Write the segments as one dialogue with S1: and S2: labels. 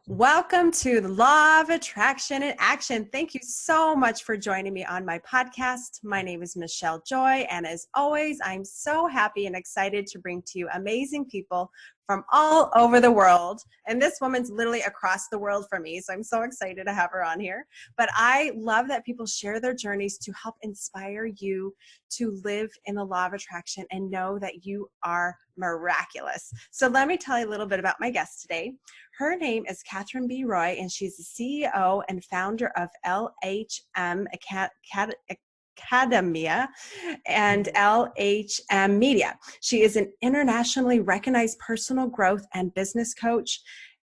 S1: Welcome to the Law of Attraction in Action. Thank you so much for joining me on my podcast. My name is Michele Joy, and as always, I'm so happy and excited to bring to you amazing people from all over the world. And this woman's literally across the world from me, so I'm so excited to have her on here. But I love that people share their journeys to help inspire you to live in the law of attraction and know that you are miraculous. So let me tell you a little bit about my guest today. Her name is Catherine B. Roy, and she's the CEO and founder of LHM Academia and LHM Media. She is an internationally recognized personal growth and business coach,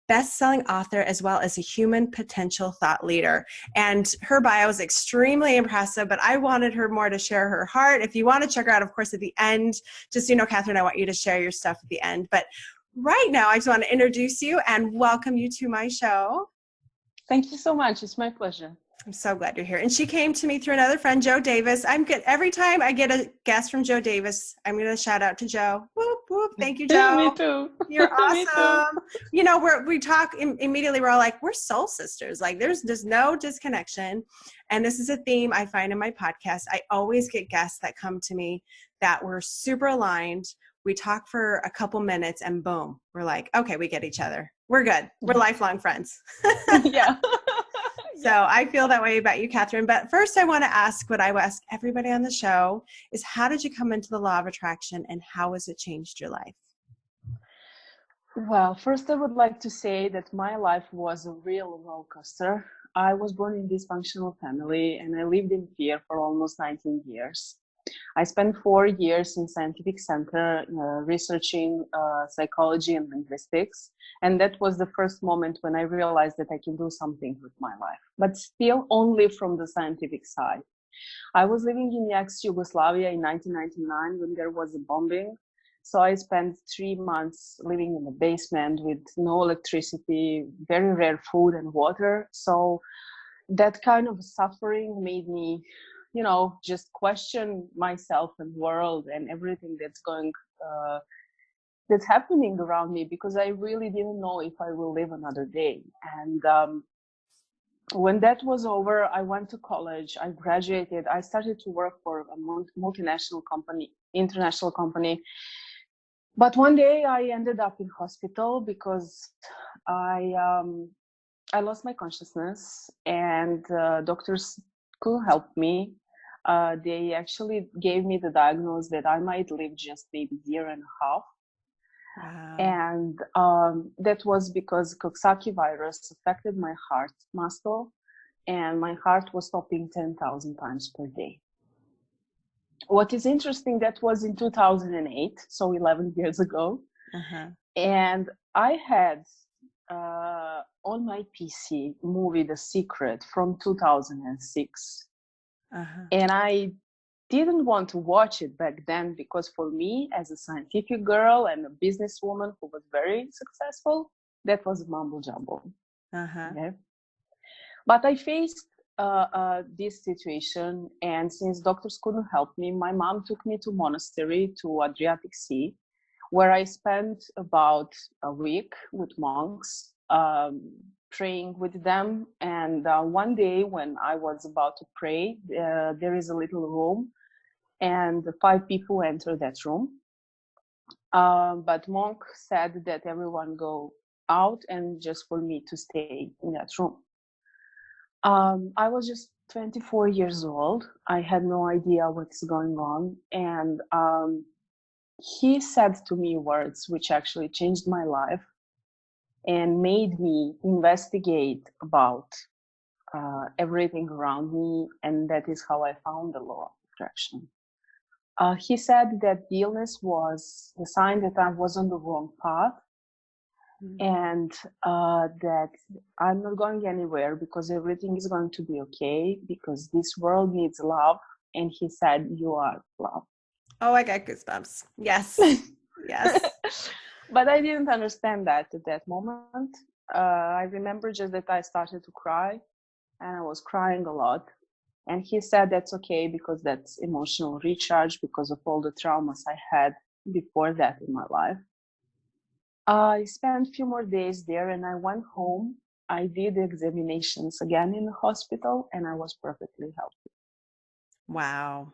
S1: best-selling author, as well as a human potential thought leader. And her bio is extremely impressive, but I wanted her more to share her heart. If you want to check her out, of course, at the end, just, Catherine, I want you to share your stuff at the end. But right now, I just want to introduce you and welcome you to my show.
S2: Thank you so much. It's my pleasure.
S1: I'm so glad you're here. And she came to me through another friend, Joe Davis. I'm good. Every time I get a guest from Joe Davis, I'm going to shout out to Joe. Whoop, whoop. Thank you, Joe.
S2: Me too.
S1: You're awesome.
S2: Me too.
S1: We talk immediately. We're all like, we're soul sisters. Like there's no disconnection. And this is a theme I find in my podcast. I always get guests that come to me that we're super aligned. We talk for a couple minutes and boom, we're like, okay, we get each other. We're good. We're lifelong friends.
S2: Yeah.
S1: So I feel that way about you, Catherine. But first I want to ask what I ask everybody on the show is, how did you come into the law of attraction and how has it changed your life?
S2: Well, first I would like to say that my life was a real roller coaster. I was born in a dysfunctional family and I lived in fear for almost 19 years. I spent 4 years in scientific center researching psychology and linguistics. And that was the first moment when I realized that I can do something with my life, but still only from the scientific side. I was living in ex-Yugoslavia in 1999 when there was a bombing. So I spent 3 months living in a basement with no electricity, very rare food and water. So that kind of suffering made me just question myself and world and everything that's happening around me, because I really didn't know if I will live another day. And when that was over, I went to college, I graduated, I started to work for a multinational company, international company. But one day I ended up in hospital because I lost my consciousness and doctors couldn't help me. They actually gave me the diagnosis that I might live just maybe a year and a half.
S1: Wow.
S2: And that was because Coxsackie virus affected my heart muscle and my heart was stopping 10,000 times per day. What is interesting, that was in 2008, so 11 years ago.
S1: Uh-huh.
S2: And I had on my PC movie The Secret from 2006.
S1: Uh-huh.
S2: And I didn't want to watch it back then because for me, as a scientific girl and a businesswoman who was very successful, that was mumble jumble.
S1: Uh-huh.
S2: Okay? But I faced this situation, and since doctors couldn't help me, my mom took me to monastery to Adriatic Sea, where I spent about a week with monks, praying with them. And one day when I was about to pray, there is a little room and 5 people enter that room. But monk said that everyone go out and just for me to stay in that room. I was just 24 years old. I had no idea what's going on. And he said to me words which actually changed my life and made me investigate about everything around me. And that is how I found the law of attraction. He said that the illness was the sign that I was on the wrong path. And that I'm not going anywhere because everything is going to be okay, because this world needs love. And he said, you are love.
S1: Oh, I got goosebumps. Yes. Yes.
S2: But I didn't understand that at that moment. I remember just that I started to cry and I was crying a lot. And he said that's okay because that's emotional recharge because of all the traumas I had before that in my life. I spent a few more days there and I went home. I did examinations again in the hospital and I was perfectly healthy.
S1: Wow.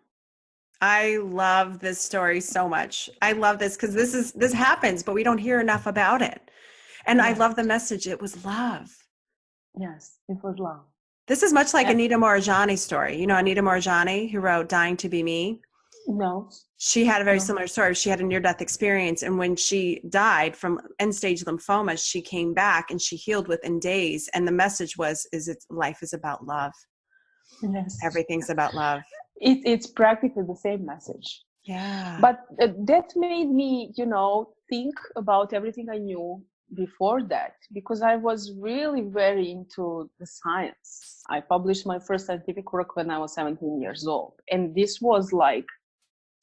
S1: I love this story so much. I love this because this happens, but we don't hear enough about it. And I
S2: Yes,
S1: love the message. It was love.
S2: yes, it was love.
S1: This is much like
S2: And,
S1: Anita Moorjani's story. You know Anita Moorjani, who wrote Dying to Be Me?
S2: no,
S1: She had a very
S2: no.
S1: similar story. She had a near-death experience, and when she died from end-stage lymphoma, she came back and she healed within days. And the message was, life is about love.
S2: Yes.
S1: Everything's about love.
S2: It's practically the same message.
S1: Yeah.
S2: But that made me, think about everything I knew before that, because I was really very into the science. I published my first scientific work when I was 17 years old. And this was like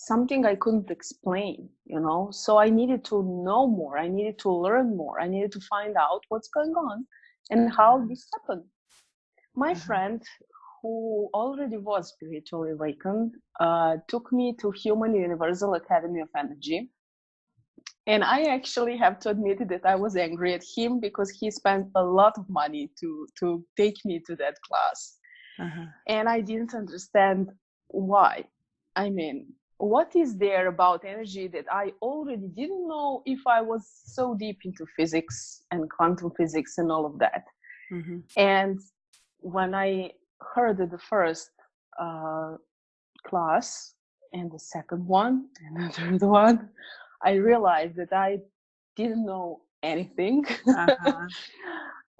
S2: something I couldn't explain, So I needed to know more. I needed to learn more. I needed to find out what's going on and how this happened. My friend, who already was spiritually awakened, took me to Human Universal Academy of Energy. And I actually have to admit that I was angry at him because he spent a lot of money to take me to that class. And I didn't understand why. I mean, what is there about energy that I already didn't know if I was so deep into physics and quantum physics and all of that? And when I heard the first class and the second one and the third one, I realized that I didn't know anything.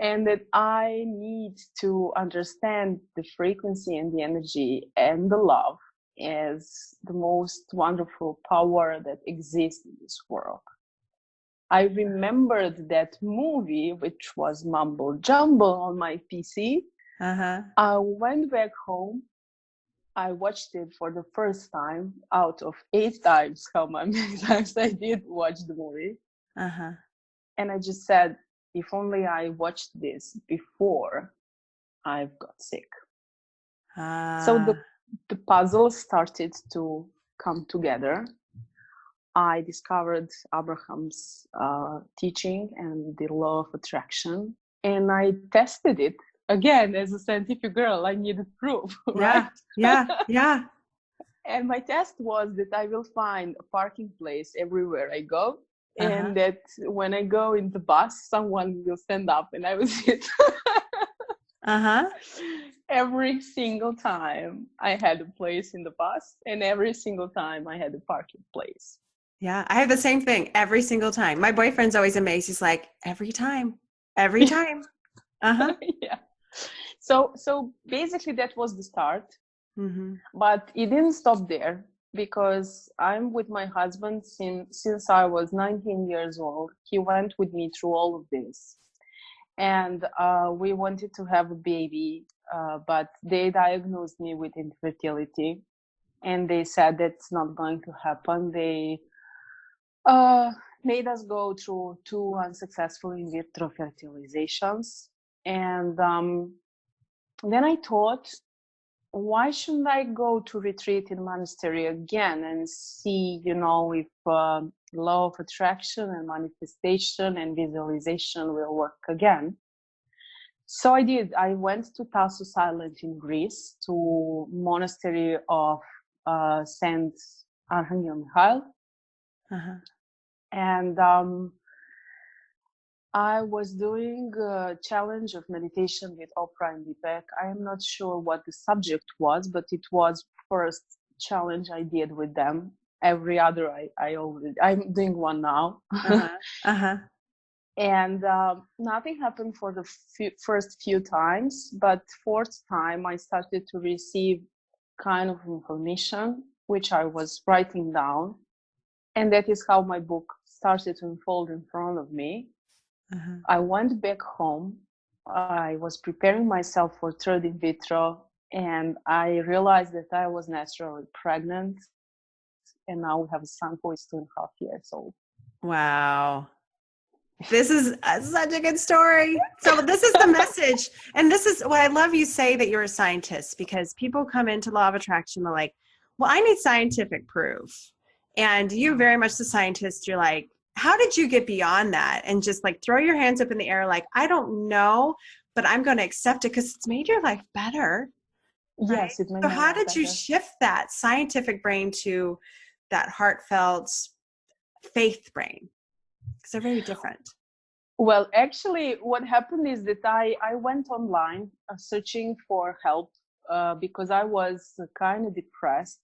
S2: And that I need to understand the frequency and the energy and the love as the most wonderful power that exists in this world. I remembered that movie, which was Mumble Jumble on my PC. I went back home. I watched it for the first time out of 8 times, how many times I did watch the movie. And I just said, if only I watched this before I've got sick. So the puzzle started to come together. I discovered Abraham's teaching and the law of attraction, and I tested it again as a scientific girl. I needed proof, right?
S1: Yeah.
S2: And my test was that I will find a parking place everywhere I go, and that when I go in the bus, someone will stand up and I will sit. Every single time I had a place in the bus, and every single time I had a parking place.
S1: Yeah, I have the same thing every single time. My boyfriend's always amazed. He's like, every time.
S2: Yeah. So basically that was the start. But it didn't stop there, because I'm with my husband since I was 19 years old. He went with me through all of this. And we wanted to have a baby, but they diagnosed me with infertility. And they said that's not going to happen. They made us go through 2 unsuccessful in vitro fertilizations. And then I thought, why shouldn't I go to retreat in monastery again and see, if law of attraction and manifestation and visualization will work again? So I did. I went to Tassos Island in Greece, to monastery of Saint Archangel Michael. And I was doing a challenge of meditation with Oprah and Deepak. I am not sure what the subject was, but it was first challenge I did with them. Every other I'm doing one now. And nothing happened for the first few times, but fourth time I started to receive kind of information, which I was writing down. And that is how my book started to unfold in front of me. I went back home. I was preparing myself for third in vitro, and I realized that I was naturally pregnant. And now we have a son who is 2.5 years old.
S1: Wow. This is such a good story. So this is the message. And this is what I love you say, that you're a scientist, because people come into law of attraction, they're like, well, I need scientific proof. And you're very much the scientist. You're like, how did you get beyond that and just like throw your hands up in the air like, I don't know, but I'm going to accept it because it's made your life better, right?
S2: Yes, it made
S1: So
S2: my
S1: how
S2: life
S1: did you
S2: better.
S1: shift that scientific brain to that heartfelt faith brain? Because they're very different.
S2: Well, actually, what happened is that I went online searching for help because I was kind of depressed,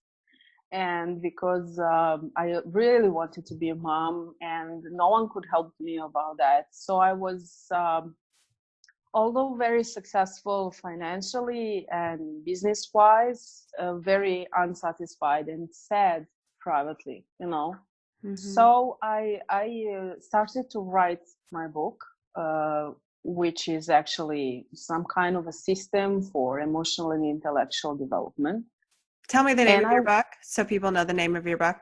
S2: and because I really wanted to be a mom and no one could help me about that. So I was, although very successful financially and business wise, very unsatisfied and sad privately, you know.
S1: Mm-hmm.
S2: So I started to write my book, uh, which is actually some kind of a system for emotional and intellectual development.
S1: Tell me the name
S2: And
S1: of
S2: I
S1: your book so people know the name of your book.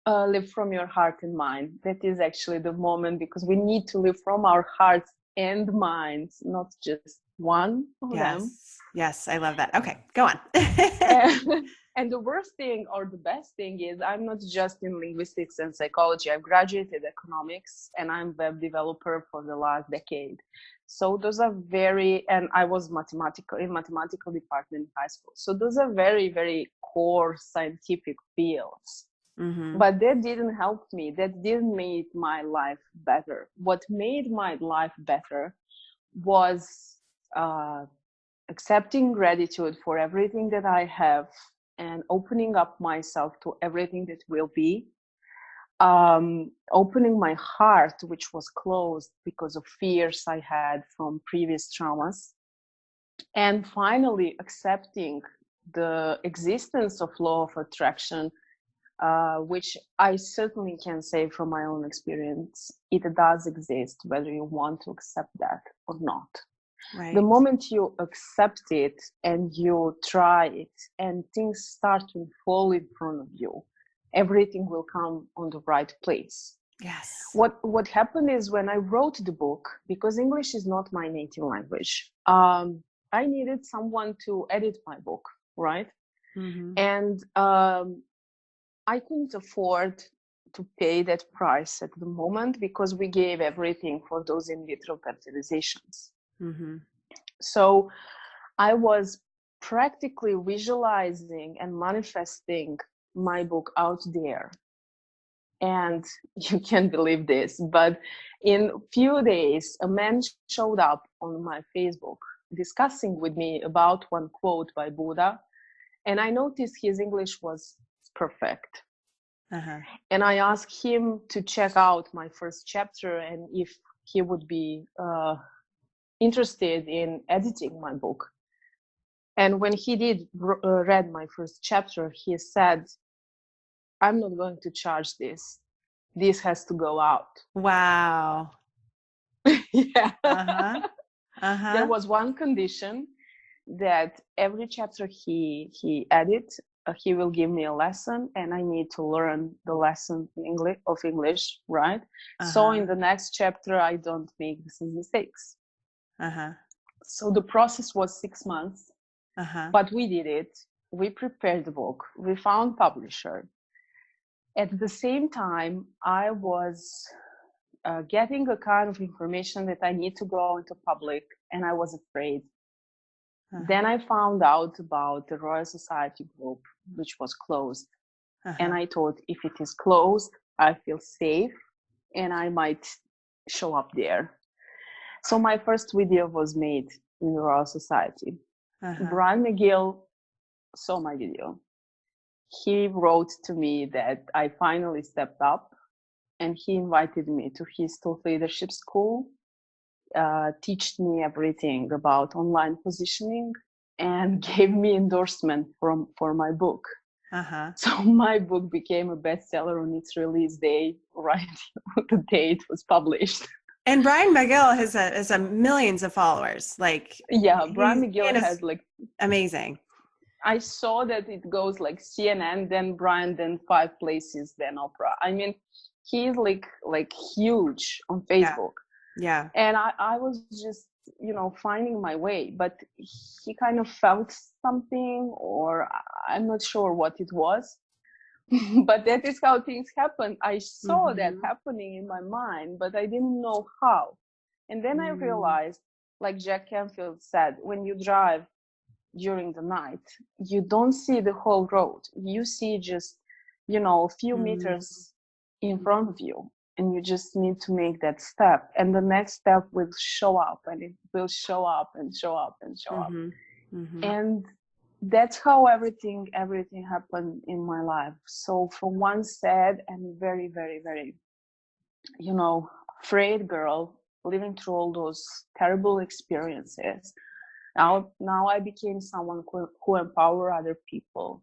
S2: live from your heart and mind. That is actually the moment, because we need to live from our hearts and minds, not just one of them.
S1: Yes. Yes. I love that. Okay. Go on.
S2: And, and the worst thing or the best thing is I'm not just in linguistics and psychology. I've graduated economics and I'm web developer for the last decade. So those are very, and I was mathematical department in high school. So those are very, very core scientific fields.
S1: Mm-hmm.
S2: But that didn't help me. That didn't make my life better. What made my life better was uh, accepting gratitude for everything that I have and opening up myself to everything that will be. Opening my heart, which was closed because of fears I had from previous traumas, and finally accepting the existence of law of attraction, which I certainly can say from my own experience, it does exist, whether you want to accept that or not. The
S1: Right.
S2: moment you accept it and you try it and things start to fall in front of you, everything will come on the right place.
S1: Yes.
S2: What happened is, when I wrote the book, because English is not my native language, I needed someone to edit my book, right?
S1: Mm-hmm.
S2: And I couldn't afford to pay that price at the moment because we gave everything for those in vitro fertilizations.
S1: Mm-hmm.
S2: So I was practically visualizing and manifesting my book out there. And you can't believe this, but in a few days, a man showed up on my Facebook discussing with me about one quote by Buddha. And I noticed his English was perfect.
S1: Uh-huh.
S2: And I asked him to check out my first chapter and if he would be interested in editing my book. And when he did read my first chapter, he said, I'm not going to charge this. This has to go out.
S1: Wow.
S2: Yeah.
S1: Uh-huh.
S2: There
S1: Uh-huh.
S2: was one condition, that every chapter he edit, he will give me a lesson and I need to learn the lesson in English, right? So in
S1: Uh-huh.
S2: the next chapter, I don't make the same mistakes.
S1: Uh-huh.
S2: So the process was 6 months,
S1: Uh-huh.
S2: but we did it. We prepared the book. We found publisher. At the same time, I was getting a kind of information that I need to go into public, and I was afraid.
S1: Uh-huh.
S2: Then I found out about the Royal Society group, which was closed. And
S1: Uh-huh.
S2: I thought, if it is closed, I feel safe and I might show up there. So my first video was made in the Royal Society.
S1: Uh-huh.
S2: Brian McGill saw my video. He wrote to me that I finally stepped up, and he invited me to his thought leadership school, teach me everything about online positioning, and gave me endorsement for my book.
S1: Uh-huh.
S2: So my book became a bestseller on its release day, right the day it was published.
S1: And Brian McGill has a millions of followers. Like
S2: Yeah, Brian
S1: he
S2: McGill
S1: is
S2: has like,
S1: amazing.
S2: I saw that it goes like CNN, then Brian, then 5 places, then Oprah. I mean, he's like huge on
S1: Yeah.
S2: Facebook.
S1: Yeah.
S2: And I was just, finding my way, but he kind of felt something, or I'm not sure what it was. But that is how things happen. I saw that
S1: Mm-hmm.
S2: happening in my mind, but I didn't know how. And then I realized, like Jack Canfield said, when you drive during the night, you don't see the whole road. You see just, a few
S1: Mm-hmm.
S2: meters in front of you. And you just need to make that step. And the next step will show up, and it will show up and show up and show up.
S1: Mm-hmm. Mm-hmm.
S2: And that's how everything happened in my life. So from one sad and very, very, very, afraid girl living through all those terrible experiences, now I became someone who empower other people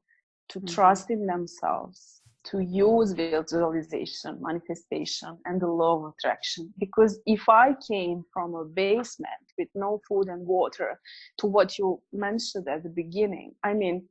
S2: to trust in themselves, to use visualization, manifestation, and the law of attraction. Because if I came from a basement with no food and water to what you mentioned at the beginning, I mean,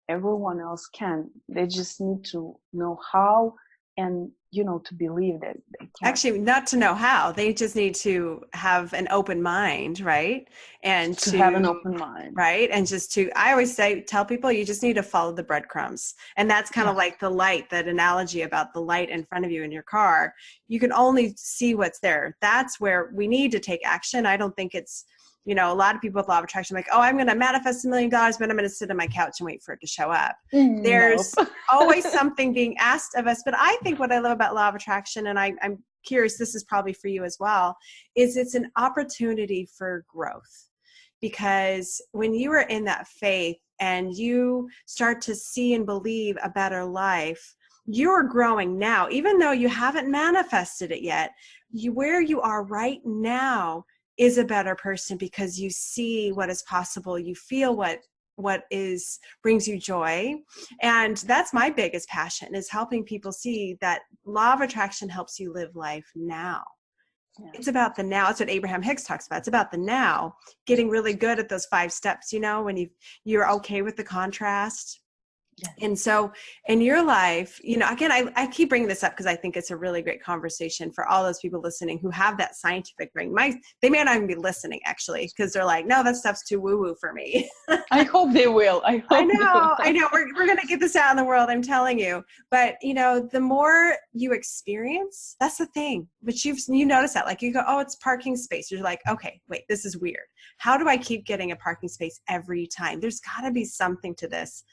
S2: everyone else can. They just need to know how, and to believe that they can.
S1: Actually, not to know how. They just need to have an open mind, right? And
S2: to have an open mind.
S1: Right. And just I always tell people, you just need to follow the breadcrumbs. And that's kind of like the light, that analogy about the light in front of you in your car. You can only see what's there. That's where we need to take action. I don't think it's, a lot of people with law of attraction, like, oh, I'm going to manifest $1 million, but I'm going to sit on my couch and wait for it to show up. There's always something being asked of us. But I think what I love about law of attraction, and I'm curious, this is probably for you as well, is it's an opportunity for growth. Because when you are in that faith and you start to see and believe a better life, you're growing now, even though you haven't manifested it yet. Where you are right now is a better person, because you see what is possible. You feel what brings you joy. And that's my biggest passion, is helping people see that law of attraction helps you live life now. Yeah. It's about the now. It's what Abraham Hicks talks about. It's about the now, getting really good at those 5 steps, when you're okay with the contrast. Yes. And so in your life, again, I keep bringing this up because I think it's a really great conversation for all those people listening who have that scientific brain. They may not even be listening, actually, because they're like, no, that stuff's too woo-woo for me.
S2: I hope they will. I
S1: know. We're going to get this out in the world, I'm telling you. But, the more you experience, that's the thing. But you notice that, like, you go, oh, it's parking space. You're like, okay, wait, this is weird. How do I keep getting a parking space every time? There's got to be something to this.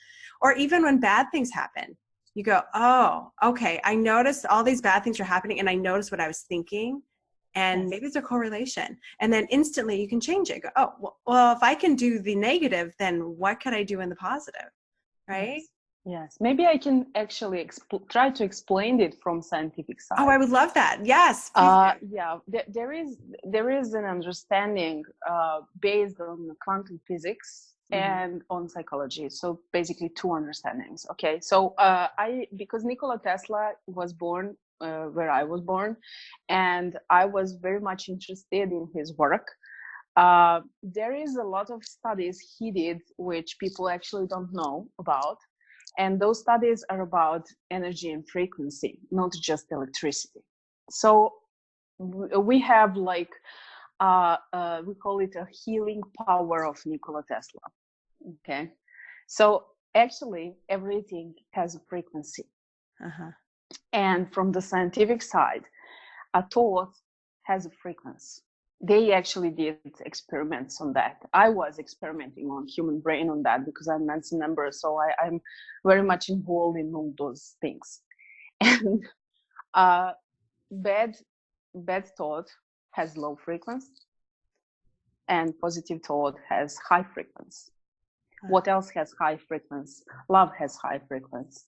S1: Or even when bad things happen, you go, oh, okay, I noticed all these bad things are happening, and I noticed what I was thinking, and maybe it's a correlation. And then instantly you can change it. Go, oh, well, if I can do the negative, then what could I do in the positive, right?
S2: Yes. Maybe I can actually try to explain it from scientific side.
S1: Oh, I would love that. Yes.
S2: Yeah, there is an understanding based on quantum physics and on psychology. So basically 2 understandings. Okay. So because Nikola Tesla was born where I was born, and I was very much interested in his work. There is a lot of studies he did, which people actually don't know about. And those studies are about energy and frequency, not just electricity. So we have we call it a healing power of Nikola Tesla. Okay. So actually everything has a frequency. And from the scientific side, a thought has a frequency. They actually did experiments on that. I was experimenting on human brain on that because I'm a medicine member, so I'm very much involved in all those things. And bad thought has low frequency, and positive thought has high frequency. What else has high frequency? Love has high frequency.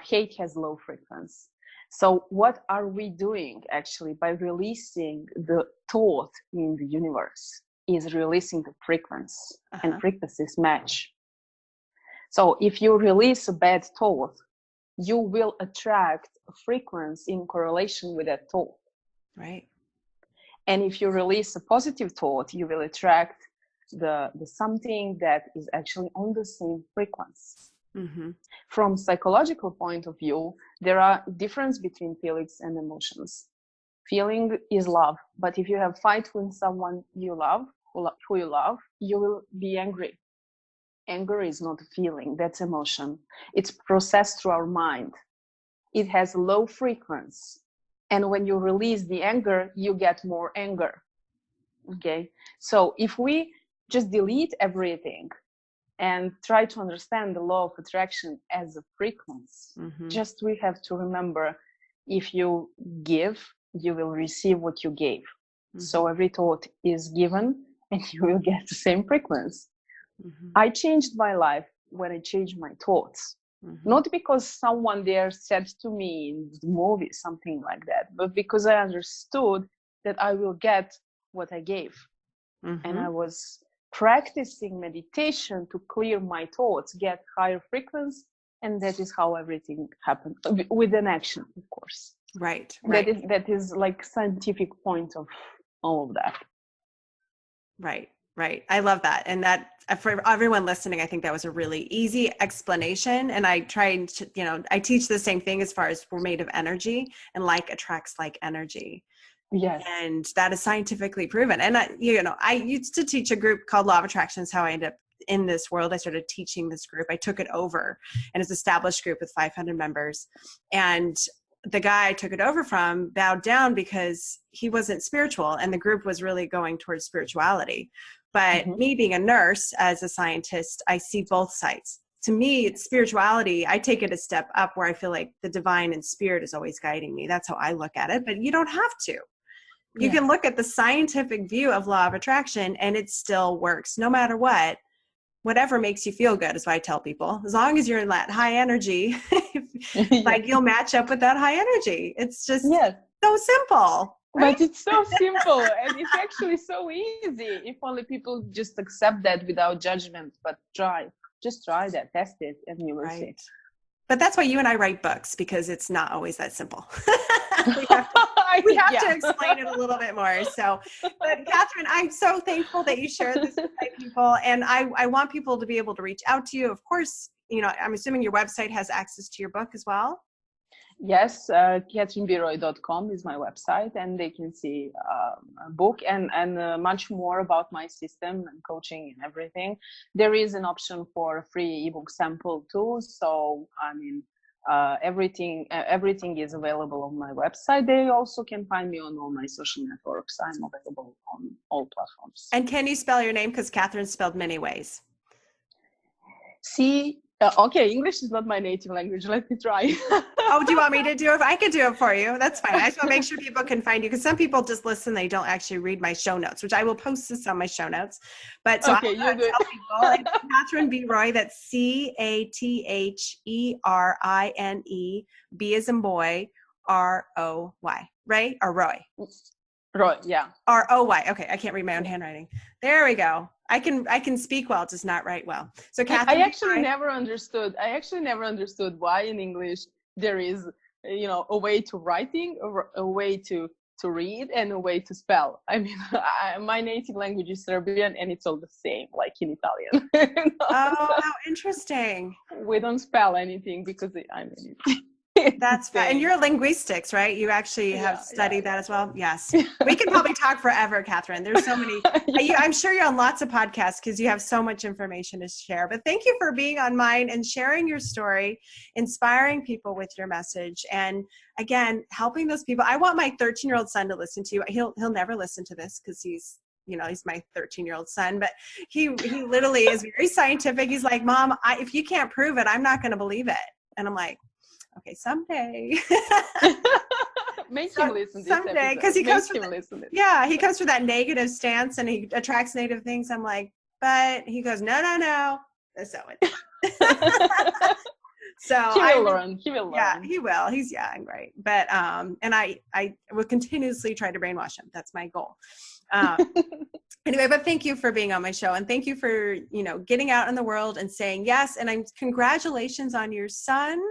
S2: Hate has low frequency. So what are we doing actually by releasing the thought in the universe is releasing the frequency, and frequencies match. So if you release a bad thought, you will attract a frequency in correlation with that thought.
S1: Right.
S2: And if you release a positive thought, you will attract the something that is actually on the same frequency. From psychological point of view, there are difference between feelings and emotions. Feeling is love, but if you have fight with someone you love, who you love, you will be angry. anger is not a feeling, that's emotion. It's processed through our mind. It has low frequency. And when you release the anger, you get more anger. Okay? So if we just delete everything and try to understand the law of attraction as a frequency, just we have to remember, if you give, you will receive what you gave. So every thought is given and you will get the same frequency. I changed my life when I changed my thoughts. Not because someone there said to me in the movie, something like that, but because I understood that I will get what I gave. And I was practicing meditation to clear my thoughts, get higher frequency, and that is how everything happened, with an action, of course.
S1: Right.
S2: That is like scientific point of all of that.
S1: Right. I love that. And that, for everyone listening, I think that was a really easy explanation. And I try to, I teach the same thing as far as we're made of energy, and like attracts like energy.
S2: Yes.
S1: And that is scientifically proven. And I used to teach a group called Law of Attraction. Is how I ended up in this world. I started teaching this group. I took it over, and it's an established group with 500 members. And the guy I took it over from bowed down because he wasn't spiritual, and the group was really going towards spirituality. But me being a nurse, as a scientist, I see both sides. To me, it's spirituality. I take it a step up, where I feel like the divine and spirit is always guiding me. That's how I look at it. But you don't have to. You can look at the scientific view of law of attraction, and it still works no matter what. Whatever makes you feel good is what I tell people. As long as you're in that high energy, like you'll match up with that high energy. It's just so simple. Right?
S2: But it's so simple, and it's actually so easy if only people just accept that without judgment. But just try that, test it, and you will see.
S1: But that's why you and I write books, because it's not always that simple. we have to explain it a little bit more. So, but Catherine, I'm so thankful that you shared this with my people. And I want people to be able to reach out to you. Of course, I'm assuming your website has access to your book as well.
S2: Yes, catherinebiroy.com is my website, and they can see a book and much more about my system and coaching and everything. There is an option for a free ebook sample too. So, everything is available on my website. They also can find me on all my social networks. I'm available on all platforms.
S1: And can you spell your name? Because Catherine's spelled many ways.
S2: Okay, English is not my native language. Let me try.
S1: Oh, do you want me to do it? I could do it for you. That's fine. I just want to make sure people can find you, because some people just listen. They don't actually read my show notes, which I will post this on my show notes. But so
S2: okay,
S1: I'll tell people, Catherine B. Roy, that's CATHERINE, B as in boy, ROY, right? Or Roy?
S2: Roy, yeah.
S1: ROY. Okay, I can't read my own handwriting. There we go. I can speak well, just not write well. So Catherine,
S2: I actually never understood why in English there is, a way to writing, a way to read, and a way to spell. I mean, my native language is Serbian, and it's all the same, like in Italian.
S1: Oh, how interesting.
S2: We don't spell anything because
S1: That's fine. And you're linguistics, right? You actually have studied that as well? Yes. We can probably talk forever, Catherine. There's so many. I'm sure you're on lots of podcasts because you have so much information to share. But thank you for being on mine and sharing your story, inspiring people with your message. And again, helping those people. I want my 13-year-old son to listen to you. He'll never listen to this because he's my 13-year-old son, but he literally is very scientific. He's like, Mom, if you can't prove it, I'm not going to believe it. And I'm like, okay, someday.
S2: Make him listen.
S1: Someday, because he comes from that negative stance, and he attracts negative things. I'm like, but he goes, no. So
S2: he will learn. He will learn.
S1: Yeah, he will. He's young, right? But and I will continuously try to brainwash him. That's my goal. Anyway, but thank you for being on my show, and thank you for getting out in the world and saying yes. And congratulations on your son.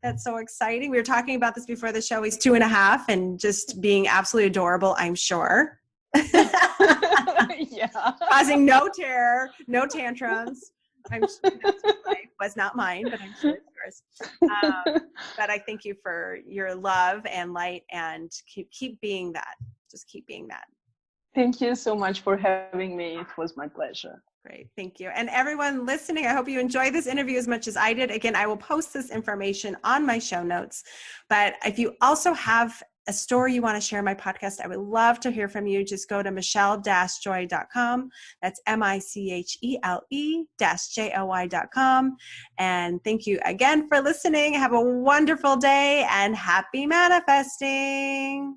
S1: That's so exciting. We were talking about this before the show. He's 2.5 and just being absolutely adorable, I'm sure.
S2: Yeah.
S1: Causing no terror, no tantrums. I'm sure that's his life. Was not mine, but I'm sure it's yours. But I thank you for your love and light, and keep being that. Just keep being that.
S2: Thank you so much for having me. It was my pleasure.
S1: Great. Thank you. And everyone listening, I hope you enjoyed this interview as much as I did. Again, I will post this information on my show notes. But if you also have a story you want to share in my podcast, I would love to hear from you. Just go to michele-joy.com. That's MICHELE-JOY.com. And thank you again for listening. Have a wonderful day and happy manifesting.